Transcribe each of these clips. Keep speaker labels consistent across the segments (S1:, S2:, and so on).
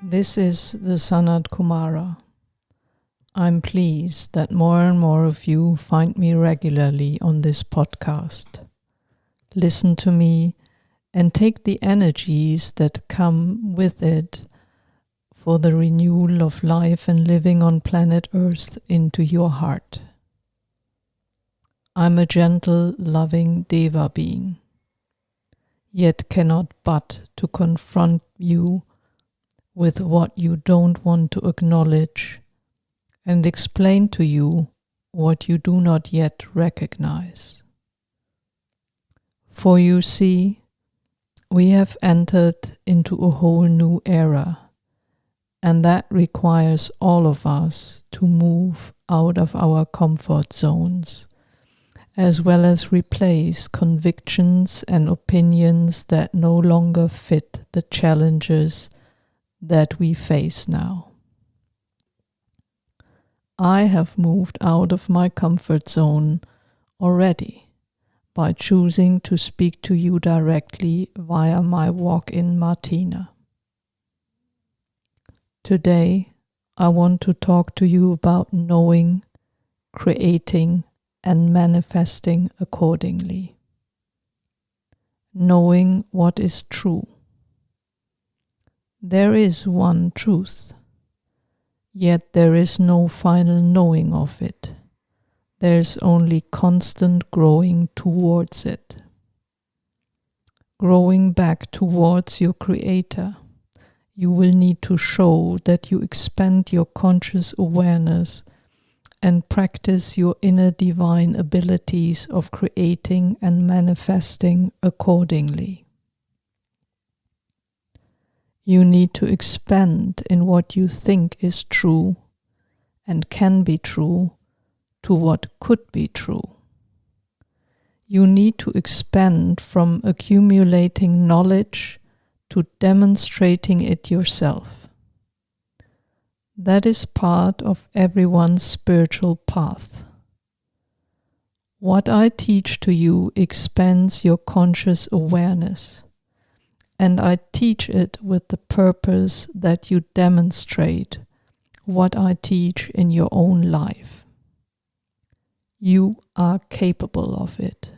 S1: This is the SANAT Kumara. I'm pleased that more and more of you find me regularly on this podcast. Listen to me and take the energies that come with it for the renewal of life and living on planet Earth into your heart. I'm a gentle, loving deva being, yet cannot but to confront you with what you don't want to acknowledge and explain to you what you do not yet recognize. For you see, we have entered into a whole new era, and that requires all of us to move out of our comfort zones, as well as replace convictions and opinions that no longer fit the challenges that we face now. I have moved out of my comfort zone already by choosing to speak to you directly via my walk-in Martina. Today, I want to talk to you about knowing, creating, and manifesting accordingly. Knowing what is true. There is one truth, yet there is no final knowing of it. There's only constant growing towards it. Growing back towards your Creator, you will need to show that you expand your conscious awareness and practice your inner divine abilities of creating and manifesting accordingly. You need to expand in what you think is true and can be true to what could be true. You need to expand from accumulating knowledge to demonstrating it yourself. That is part of everyone's spiritual path. What I teach to you expands your conscious awareness, and I teach it with the purpose that you demonstrate what I teach in your own life. You are capable of it.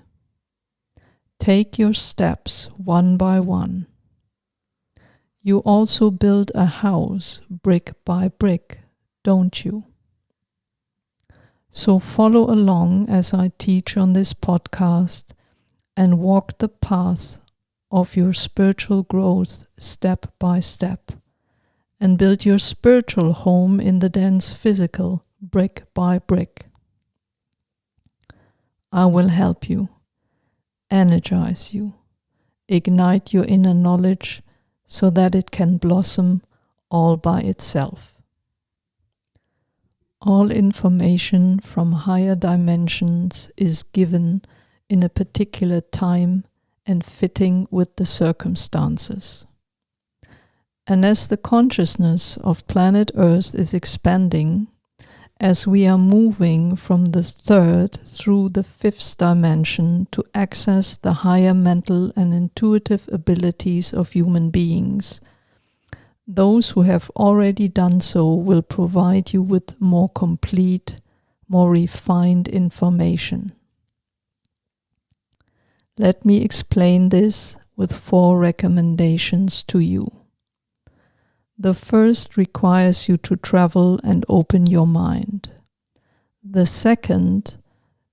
S1: Take your steps one by one. You also build a house brick by brick, don't you? So follow along as I teach on this podcast and walk the path of your spiritual growth step by step, and build your spiritual home in the dense physical brick by brick. I will help you, energize you, ignite your inner knowledge so that it can blossom all by itself. All information from higher dimensions is given in a particular time and fitting with the circumstances. And as the consciousness of planet Earth is expanding, as we are moving from the third through the fifth dimension to access the higher mental and intuitive abilities of human beings, those who have already done so will provide you with more complete, more refined information. Let me explain this with 4 recommendations to you. The first requires you to travel and open your mind. The second,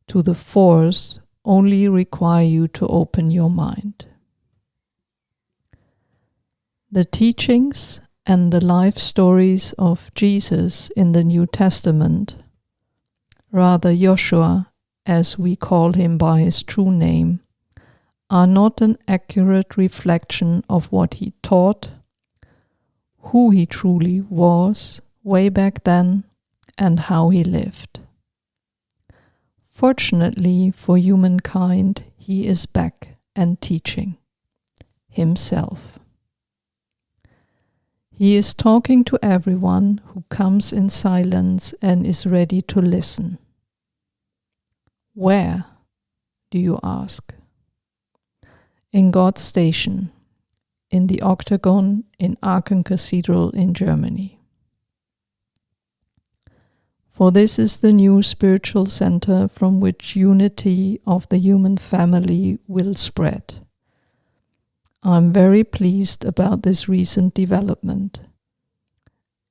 S1: to the fourth, only require you to open your mind. The teachings and the life stories of Jesus in the New Testament, rather Joshua, as we call him by his true name, are not an accurate reflection of what he taught, who he truly was way back then, and how he lived. Fortunately for humankind, he is back and teaching himself. He is talking to everyone who comes in silence and is ready to listen. Where, do you ask? In God's station, in the Octagon in Aachen Cathedral in Germany. For this is the new spiritual center from which unity of the human family will spread. I'm very pleased about this recent development,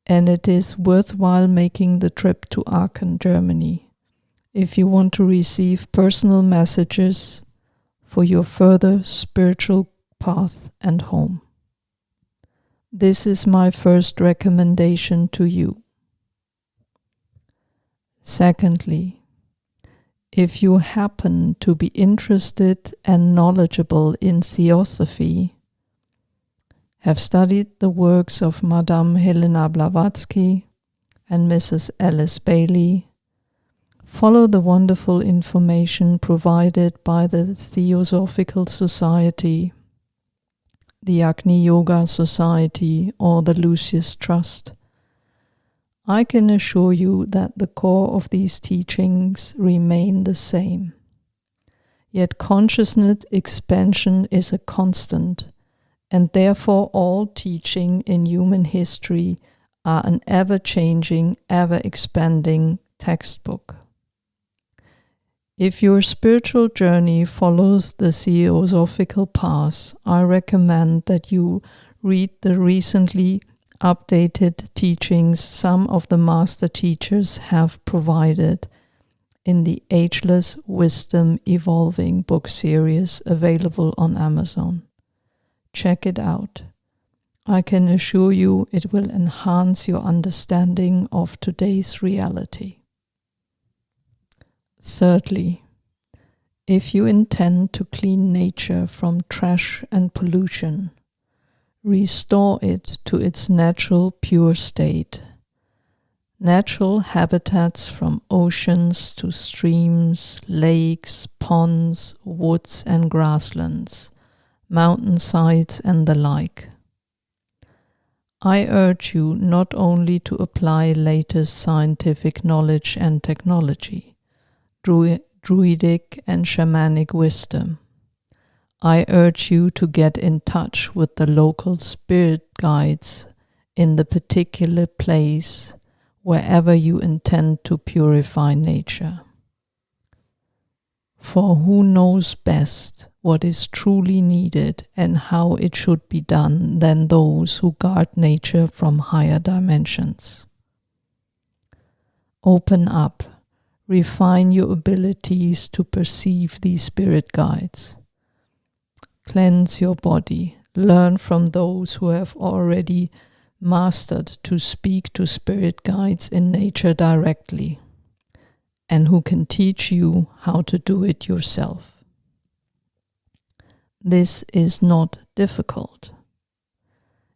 S1: and it is worthwhile making the trip to Aachen, Germany, if you want to receive personal messages for your further spiritual path and home. This is my first recommendation to you. Secondly, if you happen to be interested and knowledgeable in Theosophy, have studied the works of Madame Helena Blavatsky and Mrs. Alice Bailey, follow the wonderful information provided by the Theosophical Society, the Agni Yoga Society, or the Lucis Trust, I can assure you that the core of these teachings remain the same. Yet consciousness expansion is a constant, and therefore all teaching in human history are an ever-changing, ever-expanding textbook. If your spiritual journey follows the Theosophical path, I recommend that you read the recently updated teachings some of the master teachers have provided in the Ageless Wisdom Evolving book series available on Amazon. Check it out. I can assure you it will enhance your understanding of today's reality. Thirdly, if you intend to clean nature from trash and pollution, restore it to its natural pure state. Natural habitats from oceans to streams, lakes, ponds, woods and grasslands, mountainsides and the like. I urge you not only to apply latest scientific knowledge and technology, druidic and shamanic wisdom. I urge you to get in touch with the local spirit guides in the particular place wherever you intend to purify nature. For who knows best what is truly needed and how it should be done than those who guard nature from higher dimensions? Open up, refine your abilities to perceive these spirit guides. Cleanse your body. Learn from those who have already mastered to speak to spirit guides in nature directly, and who can teach you how to do it yourself. This is not difficult.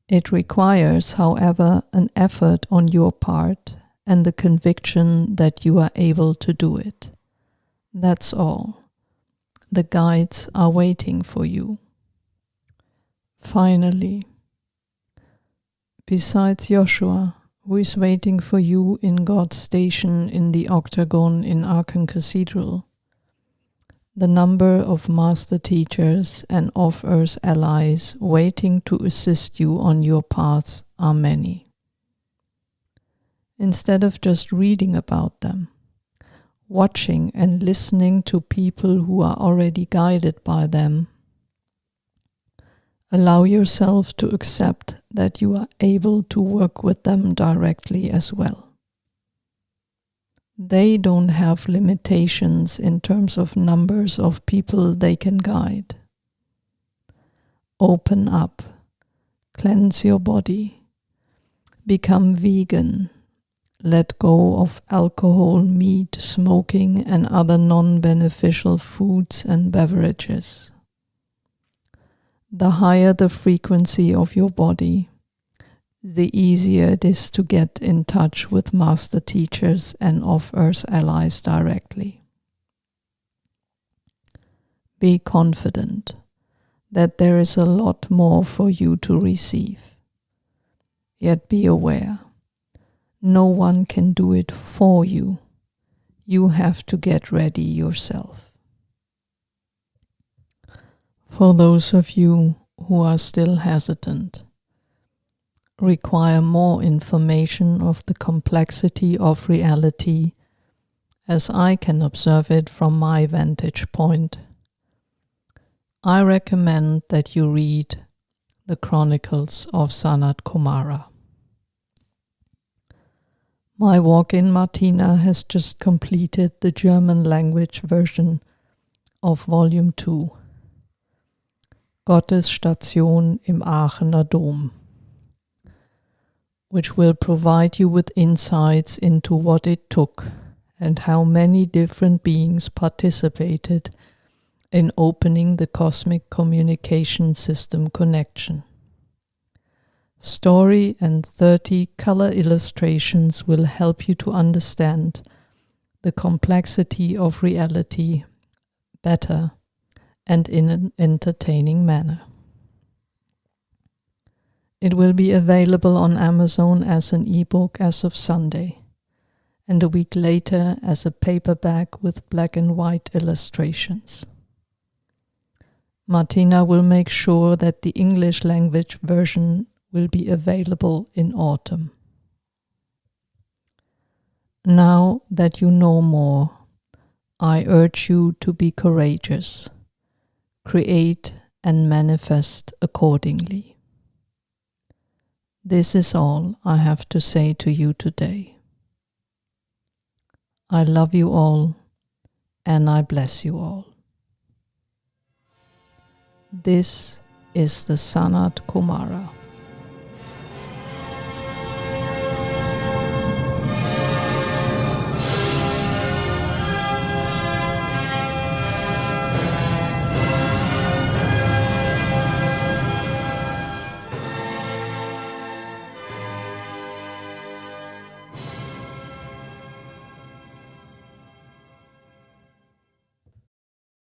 S1: It requires, however, an effort on your part and the conviction that you are able to do it. That's all. The guides are waiting for you. Finally, besides Joshua, who is waiting for you in God's station in the Octagon in Aachen Cathedral, the number of master teachers and off-earth allies waiting to assist you on your paths are many. Instead of just reading about them, watching and listening to people who are already guided by them, allow yourself to accept that you are able to work with them directly as well. They don't have limitations in terms of numbers of people they can guide. Open up, cleanse your body, become vegan, let go of alcohol, meat, smoking, and other non-beneficial foods and beverages. The higher the frequency of your body, the easier it is to get in touch with master teachers and off-earth allies directly. Be confident that there is a lot more for you to receive. Yet be aware, no one can do it for you. You have to get ready yourself. For those of you who are still hesitant, require more information of the complexity of reality as I can observe it from my vantage point, I recommend that you read the Chronicles of SANAT Kumara. My walk-in Martina has just completed the German language version of Volume 2, Gottes Station im Aachener Dom, which will provide you with insights into what it took and how many different beings participated in opening the cosmic communication system connection. Story and 30 color illustrations will help you to understand the complexity of reality better and in an entertaining manner. It will be available on Amazon as an ebook as of Sunday, and a week later as a paperback with black and white illustrations. Martina will make sure that the English language version will be available in autumn. Now that you know more, I urge you to be courageous, create and manifest accordingly. This is all I have to say to you today. I love you all and I bless you all. This is the SANAT Kumara.